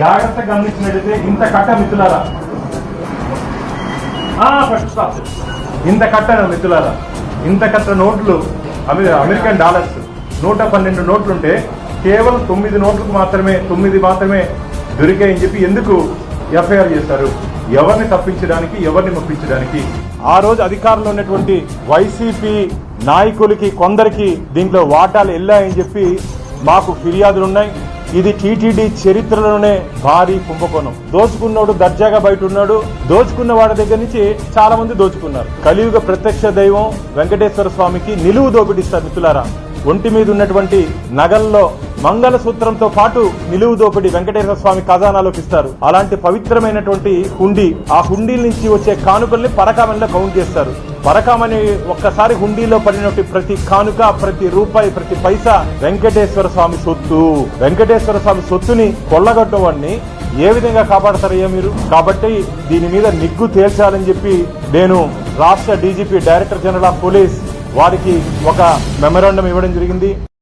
జాగ్రత్తగా గమనించినట్లయితే ఇంత కట్ట మిత్రులారా, ఇంత కట్ట మిత్రులారా, ఇంత కట్ట నోట్లు అమెరికన్ డాలర్స్ 112 నోట్లుంటే కేవలం 9 నోట్లకు మాత్రమే దొరికాయని చెప్పి ఎందుకు ఎఫ్ఐఆర్ చేస్తారు? ఎవరిని తప్పించడానికి, ఎవరిని మెప్పించడానికి? ఆ రోజు అధికారంలో ఉన్నటువంటి వైసీపీ నాయకులకి కొందరికి దీంట్లో వాటాలు వెళ్ళాయని చెప్పి మాకు ఫిర్యాదులున్నాయి. ఇది టీటీడీ చరిత్రలోనే భారీ కుంభకోణం. దోచుకున్నాడు దర్జాగా బయట ఉన్నాడు. దోచుకున్న వాడి దగ్గర నుంచి చాలా మంది దోచుకున్నారు. కలియుగ ప్రత్యక్ష దైవం వెంకటేశ్వర స్వామికి నిలువు దోపిడిస్తారు మిత్రులారా. ఒంటి మీద ఉన్నటువంటి నగల్లో మంగళసూత్రంతో పాటు నిలువు దోపిడి వెంకటేశ్వర స్వామి ఖజానాలోకి ఇస్తారు. అలాంటి పవిత్రమైనటువంటి హుండీ, ఆ హుండీ నుంచి వచ్చే కానుకల్ని పరకామణిలో కౌంట్ చేస్తారు. పరకామణి ఒక్కసారి హుండీలో పడినట్టు ప్రతి కానుక, ప్రతి రూపాయి, ప్రతి పైసా వెంకటేశ్వర స్వామి సొత్తు. వెంకటేశ్వర స్వామి సొత్తుని కొల్లగొట్టవాడిని ఏ విధంగా కాపాడతారయ్యా మీరు? కాబట్టి దీని మీద నిగ్గు తేల్చాలని చెప్పి నేను రాష్ట్ర DGP, director general of police వారికి ఒక మెమరాండం ఇవ్వడం జరిగింది.